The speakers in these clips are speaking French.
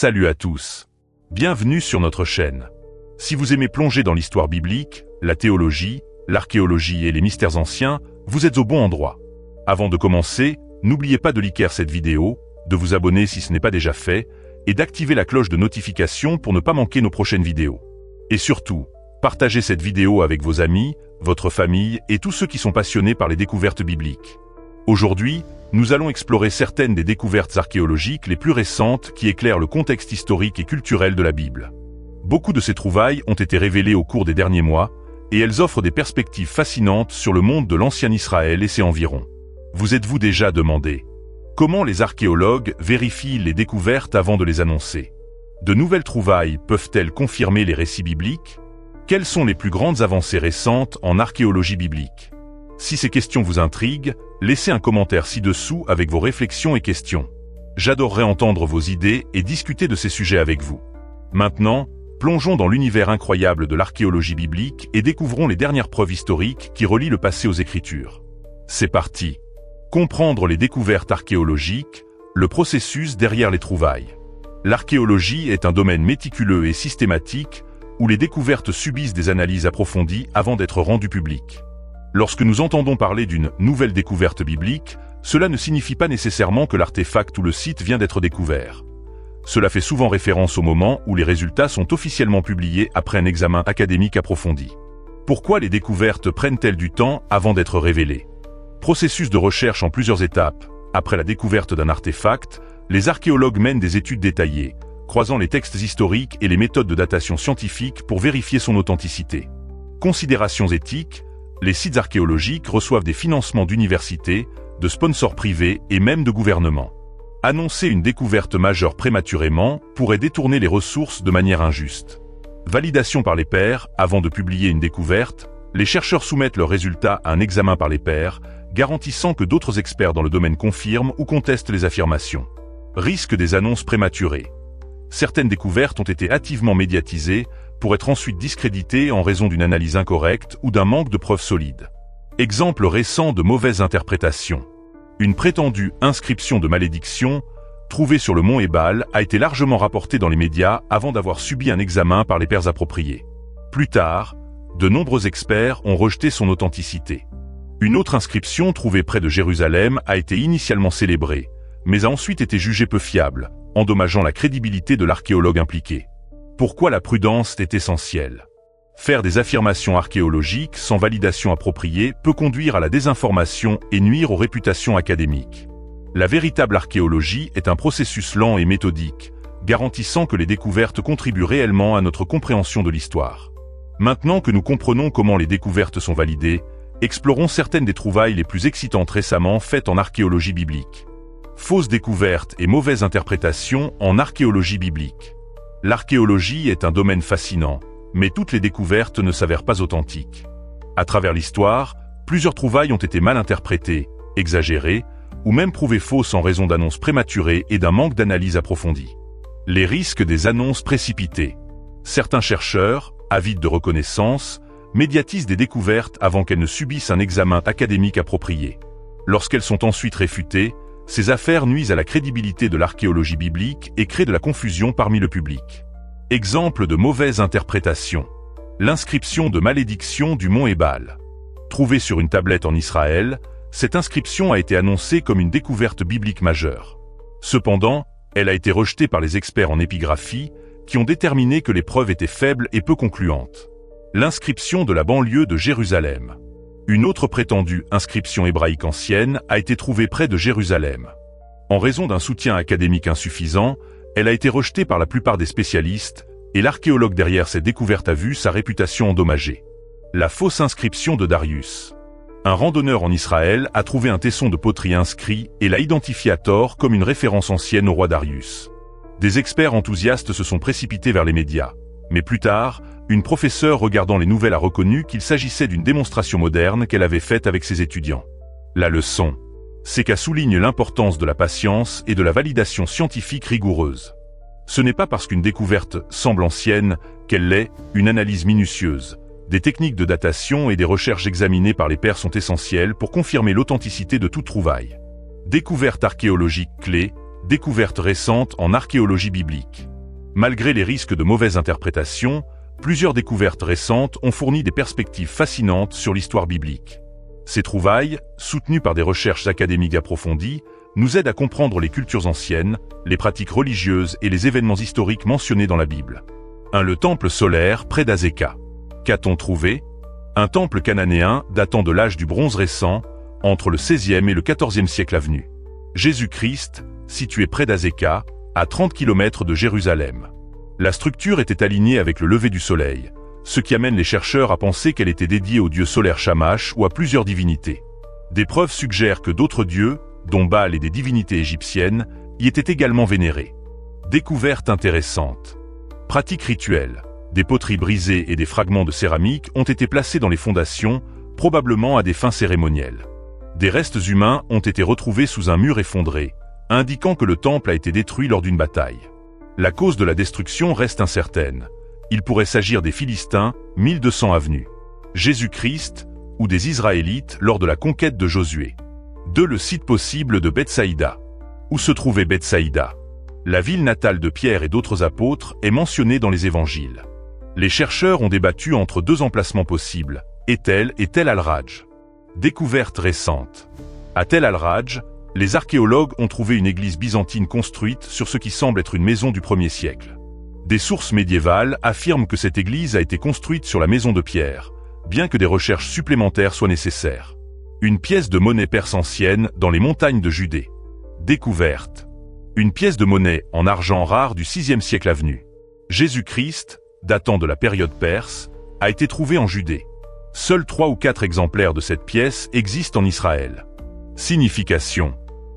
Salut à tous. Bienvenue sur notre chaîne. Si vous aimez plonger dans l'histoire biblique, la théologie, l'archéologie et les mystères anciens, vous êtes au bon endroit. Avant de commencer, n'oubliez pas de liker cette vidéo, de vous abonner si ce n'est pas déjà fait, et d'activer la cloche de notification pour ne pas manquer nos prochaines vidéos. Et surtout, partagez cette vidéo avec vos amis, votre famille et tous ceux qui sont passionnés par les découvertes bibliques. Aujourd'hui, nous allons explorer certaines des découvertes archéologiques les plus récentes qui éclairent le contexte historique et culturel de la Bible. Beaucoup de ces trouvailles ont été révélées au cours des derniers mois, et elles offrent des perspectives fascinantes sur le monde de l'ancien Israël et ses environs. Vous êtes-vous déjà demandé comment les archéologues vérifient les découvertes avant de les annoncer? De nouvelles trouvailles peuvent-elles confirmer les récits bibliques? Quelles sont les plus grandes avancées récentes en archéologie biblique? Si ces questions vous intriguent, laissez un commentaire ci-dessous avec vos réflexions et questions. J'adorerais entendre vos idées et discuter de ces sujets avec vous. Maintenant, plongeons dans l'univers incroyable de l'archéologie biblique et découvrons les dernières preuves historiques qui relient le passé aux Écritures. C'est parti. Comprendre les découvertes archéologiques, le processus derrière les trouvailles. L'archéologie est un domaine méticuleux et systématique où les découvertes subissent des analyses approfondies avant d'être rendues publiques. Lorsque nous entendons parler d'une nouvelle découverte biblique, cela ne signifie pas nécessairement que l'artefact ou le site vient d'être découvert. Cela fait souvent référence au moment où les résultats sont officiellement publiés après un examen académique approfondi. Pourquoi les découvertes prennent-elles du temps avant d'être révélées? Processus de recherche en plusieurs étapes. Après la découverte d'un artefact, les archéologues mènent des études détaillées, croisant les textes historiques et les méthodes de datation scientifique pour vérifier son authenticité. Considérations éthiques. Les sites archéologiques reçoivent des financements d'universités, de sponsors privés et même de gouvernements. Annoncer une découverte majeure prématurément pourrait détourner les ressources de manière injuste. Validation par les pairs. Avant de publier une découverte, les chercheurs soumettent leurs résultats à un examen par les pairs, garantissant que d'autres experts dans le domaine confirment ou contestent les affirmations. Risque des annonces prématurées. Certaines découvertes ont été hâtivement médiatisées pour être ensuite discréditées en raison d'une analyse incorrecte ou d'un manque de preuves solides. Exemple récent de mauvaise interprétation. Une prétendue inscription de malédiction, trouvée sur le mont Ébal, a été largement rapportée dans les médias avant d'avoir subi un examen par les pairs appropriés. Plus tard, de nombreux experts ont rejeté son authenticité. Une autre inscription trouvée près de Jérusalem a été initialement célébrée, mais a ensuite été jugée peu fiable, endommageant la crédibilité de l'archéologue impliqué. Pourquoi la prudence est essentielle? Faire des affirmations archéologiques sans validation appropriée peut conduire à la désinformation et nuire aux réputations académiques. La véritable archéologie est un processus lent et méthodique, garantissant que les découvertes contribuent réellement à notre compréhension de l'histoire. Maintenant que nous comprenons comment les découvertes sont validées, explorons certaines des trouvailles les plus excitantes récemment faites en archéologie biblique. Fausses découvertes et mauvaise interprétation en archéologie biblique. L'archéologie est un domaine fascinant, mais toutes les découvertes ne s'avèrent pas authentiques. À travers l'histoire, plusieurs trouvailles ont été mal interprétées, exagérées, ou même prouvées fausses en raison d'annonces prématurées et d'un manque d'analyse approfondie. Les risques des annonces précipitées. Certains chercheurs, avides de reconnaissance, médiatisent des découvertes avant qu'elles ne subissent un examen académique approprié. Lorsqu'elles sont ensuite réfutées, ces affaires nuisent à la crédibilité de l'archéologie biblique et créent de la confusion parmi le public. Exemple de mauvaise interprétation. L'inscription de malédiction du mont Ébal. Trouvée sur une tablette en Israël, cette inscription a été annoncée comme une découverte biblique majeure. Cependant, elle a été rejetée par les experts en épigraphie, qui ont déterminé que les preuves étaient faibles et peu concluantes. L'inscription de la banlieue de Jérusalem. Une autre prétendue inscription hébraïque ancienne a été trouvée près de Jérusalem. En raison d'un soutien académique insuffisant, elle a été rejetée par la plupart des spécialistes, et l'archéologue derrière cette découverte a vu sa réputation endommagée. La fausse inscription de Darius. Un randonneur en Israël a trouvé un tesson de poterie inscrit et l'a identifié à tort comme une référence ancienne au roi Darius. Des experts enthousiastes se sont précipités vers les médias, mais plus tard, une professeure regardant les nouvelles a reconnu qu'il s'agissait d'une démonstration moderne qu'elle avait faite avec ses étudiants. La leçon, c'est qu'elle souligne l'importance de la patience et de la validation scientifique rigoureuse. Ce n'est pas parce qu'une découverte semble ancienne qu'elle l'est. Une analyse minutieuse, des techniques de datation et des recherches examinées par les pairs sont essentielles pour confirmer l'authenticité de toute trouvaille. Découverte archéologique clé, découverte récente en archéologie biblique. Malgré les risques de mauvaise interprétation, plusieurs découvertes récentes ont fourni des perspectives fascinantes sur l'histoire biblique. Ces trouvailles, soutenues par des recherches académiques approfondies, nous aident à comprendre les cultures anciennes, les pratiques religieuses et les événements historiques mentionnés dans la Bible. 1. Le temple solaire près d'Azéka. Qu'a-t-on trouvé? Un temple cananéen datant de l'âge du bronze récent, entre le XVIe et le XIVe siècle avenu. Jésus-Christ, situé près d'Azéka, à 30 km de Jérusalem. La structure était alignée avec le lever du soleil, ce qui amène les chercheurs à penser qu'elle était dédiée au dieu solaire Shamash ou à plusieurs divinités. Des preuves suggèrent que d'autres dieux, dont Baal et des divinités égyptiennes, y étaient également vénérés. Découverte intéressante. Pratique rituelle. Des poteries brisées et des fragments de céramique ont été placés dans les fondations, probablement à des fins cérémonielles. Des restes humains ont été retrouvés sous un mur effondré, indiquant que le temple a été détruit lors d'une bataille. La cause de la destruction reste incertaine. Il pourrait s'agir des Philistins, 1200 avenue. Jésus-Christ, ou des Israélites lors de la conquête de Josué. 2. Le site possible de Bethsaïda. Où se trouvait Bethsaïda? La ville natale de Pierre et d'autres apôtres est mentionnée dans les évangiles. Les chercheurs ont débattu entre deux emplacements possibles, Ethel et Tel al-Raj. Découverte récente. À Tel al-Raj, les archéologues ont trouvé une église byzantine construite sur ce qui semble être une maison du 1er siècle. Des sources médiévales affirment que cette église a été construite sur la maison de Pierre, bien que des recherches supplémentaires soient nécessaires. Une pièce de monnaie perse ancienne dans les montagnes de Judée. Découverte. Une pièce de monnaie en argent rare du 6e siècle avenu. Jésus-Christ, datant de la période perse, a été trouvé en Judée. Seuls 3 ou 4 exemplaires de cette pièce existent en Israël. Signification.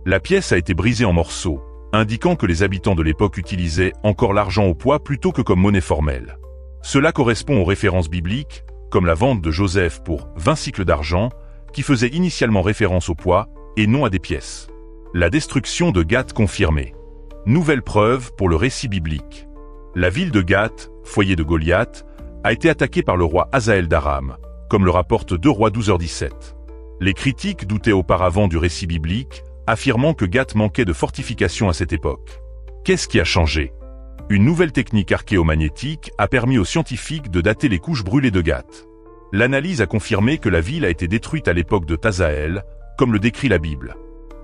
La pièce a été brisée en morceaux, indiquant que les habitants de l'époque utilisaient encore l'argent au poids plutôt que comme monnaie formelle. Cela correspond aux références bibliques, comme la vente de Joseph pour 20 cycles d'argent, qui faisait initialement référence au poids et non à des pièces. La destruction de Gath confirmée. Nouvelle preuve pour le récit biblique. La ville de Gath, foyer de Goliath, a été attaquée par le roi Hazaël d'Aram, comme le rapporte 2 Rois 12h17. Les critiques doutaient auparavant du récit biblique, affirmant que Gath manquait de fortifications à cette époque. Qu'est-ce qui a changé? Une nouvelle technique archéomagnétique a permis aux scientifiques de dater les couches brûlées de Gath. L'analyse a confirmé que la ville a été détruite à l'époque de Hazaël, comme le décrit la Bible.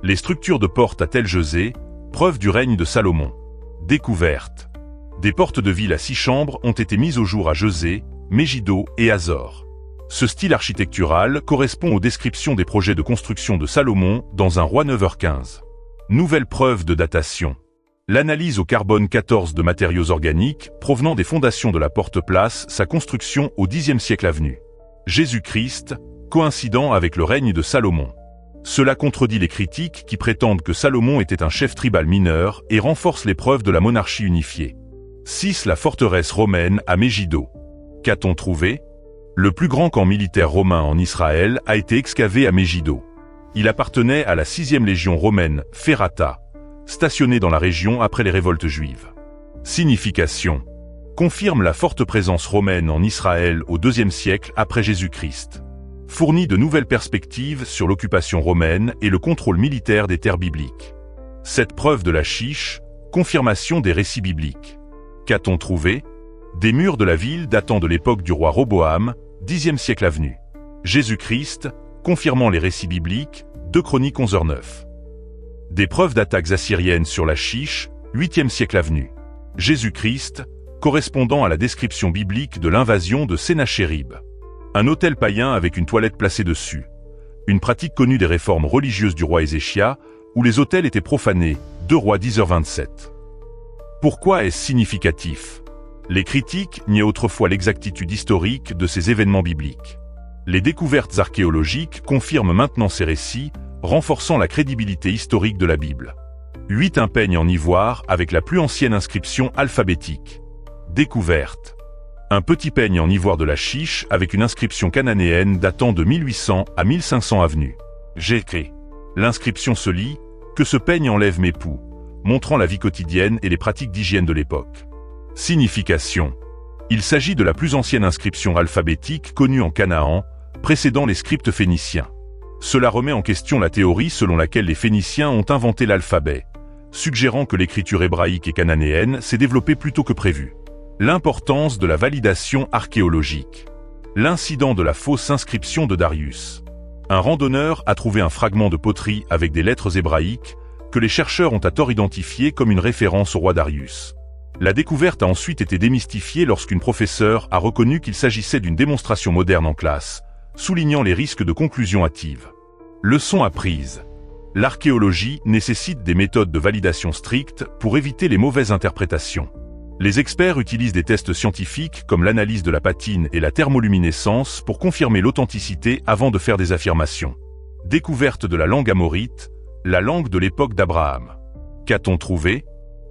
Les structures de portes à Tel José, preuve du règne de Salomon. Découverte. Des portes de ville à 6 chambres ont été mises au jour à José, Megiddo et Hazor. Ce style architectural correspond aux descriptions des projets de construction de Salomon dans un roi 9h15. Nouvelle preuve de datation. L'analyse au carbone 14 de matériaux organiques provenant des fondations de la porte place sa construction au Xe siècle avenu. Jésus-Christ, coïncidant avec le règne de Salomon. Cela contredit les critiques qui prétendent que Salomon était un chef tribal mineur et renforce les preuves de la monarchie unifiée. 6. La forteresse romaine à Megiddo. Qu'a-t-on trouvé? Le plus grand camp militaire romain en Israël a été excavé à Megiddo. Il appartenait à la 6e légion romaine Ferrata, stationnée dans la région après les révoltes juives. Signification. Confirme la forte présence romaine en Israël au IIe siècle après Jésus-Christ. Fournit de nouvelles perspectives sur l'occupation romaine et le contrôle militaire des terres bibliques. Cette preuve de la chiche, confirmation des récits bibliques. Qu'a-t-on trouvé? Des murs de la ville datant de l'époque du roi Roboam, Xe siècle avenu. Jésus-Christ, confirmant les récits bibliques, 2 Chroniques 11h9. Des preuves d'attaques assyriennes sur la Chiche, 8e siècle avenu. Jésus-Christ, correspondant à la description biblique de l'invasion de Sénachérib. Un autel païen avec une toilette placée dessus. Une pratique connue des réformes religieuses du roi Ézéchias, où les autels étaient profanés, 2 Rois 10h27. Pourquoi est-ce significatif? Les critiques niaient autrefois l'exactitude historique de ces événements bibliques. Les découvertes archéologiques confirment maintenant ces récits, renforçant la crédibilité historique de la Bible. 8. Un peigne en ivoire avec la plus ancienne inscription alphabétique. Découverte. Un petit peigne en ivoire de la Chiche avec une inscription cananéenne datant de 1800 à 1500 avenue. J'ai écrit. L'inscription se lit « Que ce peigne enlève mes poux », montrant la vie quotidienne et les pratiques d'hygiène de l'époque. Signification. Il s'agit de la plus ancienne inscription alphabétique connue en Canaan, précédant les scriptes phéniciens. Cela remet en question la théorie selon laquelle les Phéniciens ont inventé l'alphabet, suggérant que l'écriture hébraïque et cananéenne s'est développée plus tôt que prévu. L'importance de la validation archéologique. L'incident de la fausse inscription de Darius. Un randonneur a trouvé un fragment de poterie avec des lettres hébraïques que les chercheurs ont à tort identifié comme une référence au roi Darius. La découverte a ensuite été démystifiée lorsqu'une professeure a reconnu qu'il s'agissait d'une démonstration moderne en classe, soulignant les risques de conclusion hâtive. Leçon apprise. L'archéologie nécessite des méthodes de validation strictes pour éviter les mauvaises interprétations. Les experts utilisent des tests scientifiques comme l'analyse de la patine et la thermoluminescence pour confirmer l'authenticité avant de faire des affirmations. Découverte de la langue amorite, la langue de l'époque d'Abraham. Qu'a-t-on trouvé ?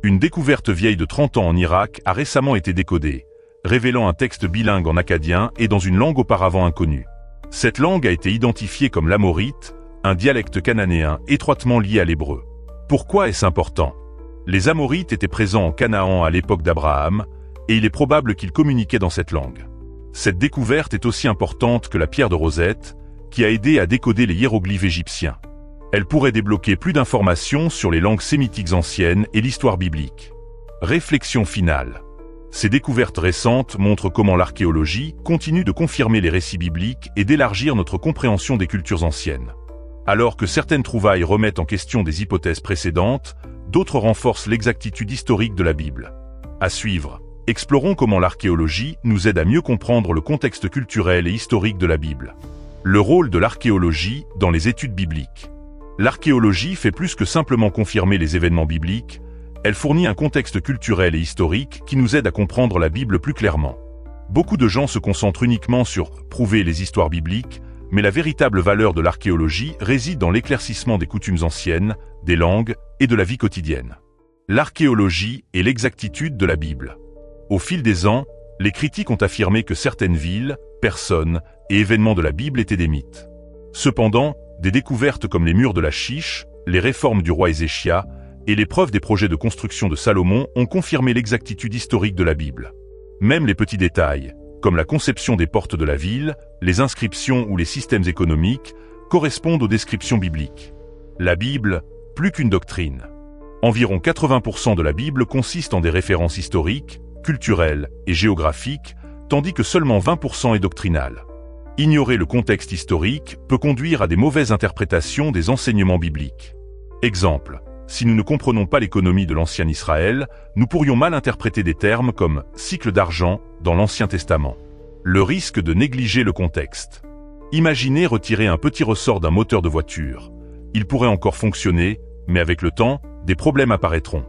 Une découverte vieille de 30 ans en Irak a récemment été décodée, révélant un texte bilingue en akkadien et dans une langue auparavant inconnue. Cette langue a été identifiée comme l'amorite, un dialecte cananéen étroitement lié à l'hébreu. Pourquoi est-ce important ? Les Amorites étaient présents en Canaan à l'époque d'Abraham, et il est probable qu'ils communiquaient dans cette langue. Cette découverte est aussi importante que la pierre de Rosette, qui a aidé à décoder les hiéroglyphes égyptiens. Elle pourrait débloquer plus d'informations sur les langues sémitiques anciennes et l'histoire biblique. Réflexion finale. Ces découvertes récentes montrent comment l'archéologie continue de confirmer les récits bibliques et d'élargir notre compréhension des cultures anciennes. Alors que certaines trouvailles remettent en question des hypothèses précédentes, d'autres renforcent l'exactitude historique de la Bible. À suivre, explorons comment l'archéologie nous aide à mieux comprendre le contexte culturel et historique de la Bible. Le rôle de l'archéologie dans les études bibliques. L'archéologie fait plus que simplement confirmer les événements bibliques, elle fournit un contexte culturel et historique qui nous aide à comprendre la Bible plus clairement. Beaucoup de gens se concentrent uniquement sur prouver les histoires bibliques, mais la véritable valeur de l'archéologie réside dans l'éclaircissement des coutumes anciennes, des langues et de la vie quotidienne. L'archéologie et l'exactitude de la Bible. Au fil des ans, les critiques ont affirmé que certaines villes, personnes et événements de la Bible étaient des mythes. Cependant, des découvertes comme les murs de la Chiche, les réformes du roi Ézéchia et les preuves des projets de construction de Salomon ont confirmé l'exactitude historique de la Bible. Même les petits détails, comme la conception des portes de la ville, les inscriptions ou les systèmes économiques, correspondent aux descriptions bibliques. La Bible, plus qu'une doctrine. Environ 80% de la Bible consiste en des références historiques, culturelles et géographiques, tandis que seulement 20% est doctrinal. Ignorer le contexte historique peut conduire à des mauvaises interprétations des enseignements bibliques. Exemple, si nous ne comprenons pas l'économie de l'ancien Israël, nous pourrions mal interpréter des termes comme « cycle d'argent » dans l'Ancien Testament. Le risque de négliger le contexte. Imaginez retirer un petit ressort d'un moteur de voiture. Il pourrait encore fonctionner, mais avec le temps, des problèmes apparaîtront.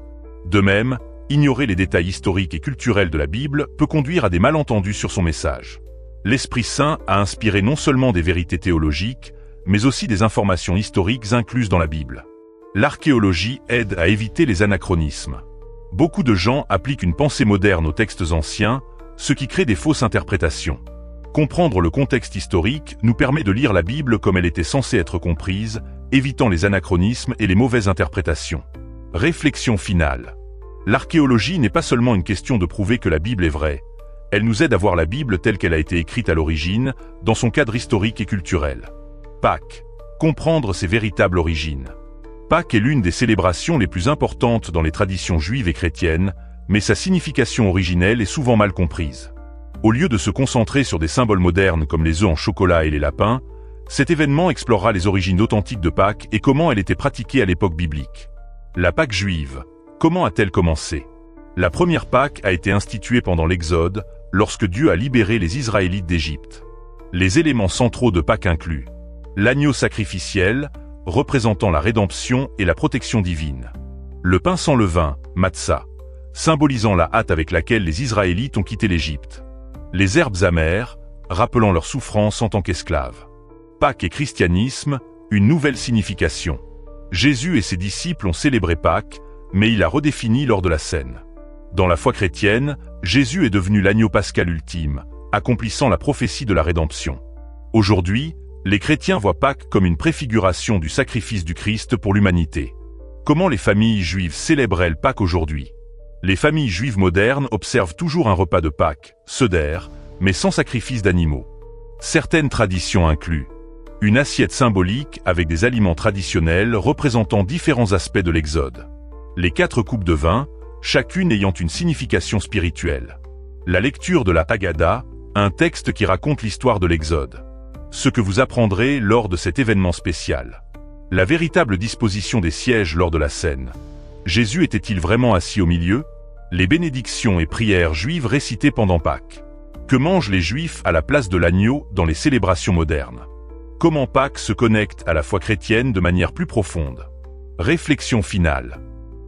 De même, ignorer les détails historiques et culturels de la Bible peut conduire à des malentendus sur son message. L'Esprit Saint a inspiré non seulement des vérités théologiques, mais aussi des informations historiques incluses dans la Bible. L'archéologie aide à éviter les anachronismes. Beaucoup de gens appliquent une pensée moderne aux textes anciens, ce qui crée des fausses interprétations. Comprendre le contexte historique nous permet de lire la Bible comme elle était censée être comprise, évitant les anachronismes et les mauvaises interprétations. Réflexion finale. L'archéologie n'est pas seulement une question de prouver que la Bible est vraie. Elle nous aide à voir la Bible telle qu'elle a été écrite à l'origine, dans son cadre historique et culturel. Pâques. Comprendre ses véritables origines. Pâques est l'une des célébrations les plus importantes dans les traditions juives et chrétiennes, mais sa signification originelle est souvent mal comprise. Au lieu de se concentrer sur des symboles modernes comme les œufs en chocolat et les lapins, cet événement explorera les origines authentiques de Pâques et comment elle était pratiquée à l'époque biblique. La Pâque juive. Comment a-t-elle commencé ? La première Pâque a été instituée pendant l'Exode, lorsque Dieu a libéré les Israélites d'Égypte. Les éléments centraux de Pâques incluent l'agneau sacrificiel, représentant la rédemption et la protection divine. Le pain sans levain, matzah, symbolisant la hâte avec laquelle les Israélites ont quitté l'Égypte. Les herbes amères, rappelant leur souffrance en tant qu'esclaves. Pâques et christianisme, une nouvelle signification. Jésus et ses disciples ont célébré Pâques, mais il a redéfini lors de la scène. Dans la foi chrétienne, Jésus est devenu l'agneau pascal ultime, accomplissant la prophétie de la rédemption. Aujourd'hui, les chrétiens voient Pâques comme une préfiguration du sacrifice du Christ pour l'humanité. Comment les familles juives célèbrent-elles Pâques aujourd'hui ? Les familles juives modernes observent toujours un repas de Pâques, Seder, mais sans sacrifice d'animaux. Certaines traditions incluent une assiette symbolique avec des aliments traditionnels représentant différents aspects de l'Exode. Les 4 coupes de vin, chacune ayant une signification spirituelle. La lecture de la Haggadah, un texte qui raconte l'histoire de l'Exode. Ce que vous apprendrez lors de cet événement spécial. La véritable disposition des sièges lors de la scène. Jésus était-il vraiment assis au milieu? Les bénédictions et prières juives récitées pendant Pâques. Que mangent les Juifs à la place de l'agneau dans les célébrations modernes? Comment Pâques se connecte à la foi chrétienne de manière plus profonde? Réflexion finale.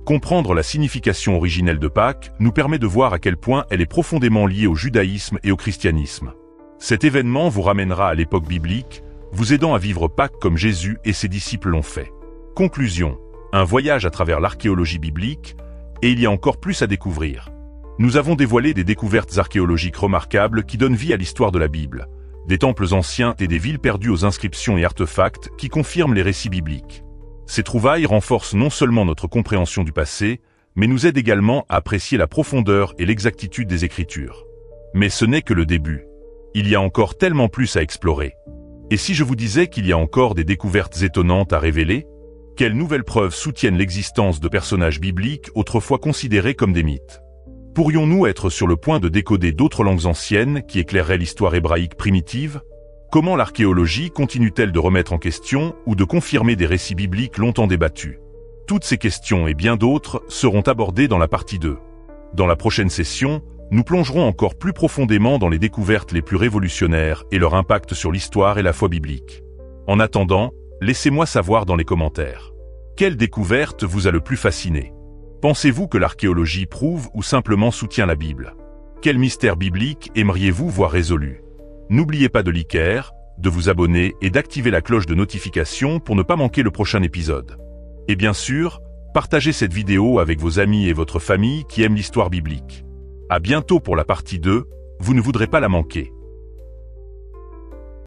Comprendre la signification originelle de Pâques nous permet de voir à quel point elle est profondément liée au judaïsme et au christianisme. Cet événement vous ramènera à l'époque biblique, vous aidant à vivre Pâques comme Jésus et ses disciples l'ont fait. Conclusion. Un voyage à travers l'archéologie biblique, et il y a encore plus à découvrir. Nous avons dévoilé des découvertes archéologiques remarquables qui donnent vie à l'histoire de la Bible, des temples anciens et des villes perdues aux inscriptions et artefacts qui confirment les récits bibliques. Ces trouvailles renforcent non seulement notre compréhension du passé, mais nous aident également à apprécier la profondeur et l'exactitude des Écritures. Mais ce n'est que le début. Il y a encore tellement plus à explorer. Et si je vous disais qu'il y a encore des découvertes étonnantes à révéler? Quelles nouvelles preuves soutiennent l'existence de personnages bibliques autrefois considérés comme des mythes? Pourrions-nous être sur le point de décoder d'autres langues anciennes qui éclaireraient l'histoire hébraïque primitive? Comment l'archéologie continue-t-elle de remettre en question ou de confirmer des récits bibliques longtemps débattus? Toutes ces questions et bien d'autres seront abordées dans la partie 2. Dans la prochaine session, nous plongerons encore plus profondément dans les découvertes les plus révolutionnaires et leur impact sur l'histoire et la foi biblique. En attendant, laissez-moi savoir dans les commentaires. Quelle découverte vous a le plus fasciné? Pensez-vous que l'archéologie prouve ou simplement soutient la Bible? Quel mystère biblique aimeriez-vous voir résolu? N'oubliez pas de liker, de vous abonner et d'activer la cloche de notification pour ne pas manquer le prochain épisode. Et bien sûr, partagez cette vidéo avec vos amis et votre famille qui aiment l'histoire biblique. À bientôt pour la partie 2, vous ne voudrez pas la manquer.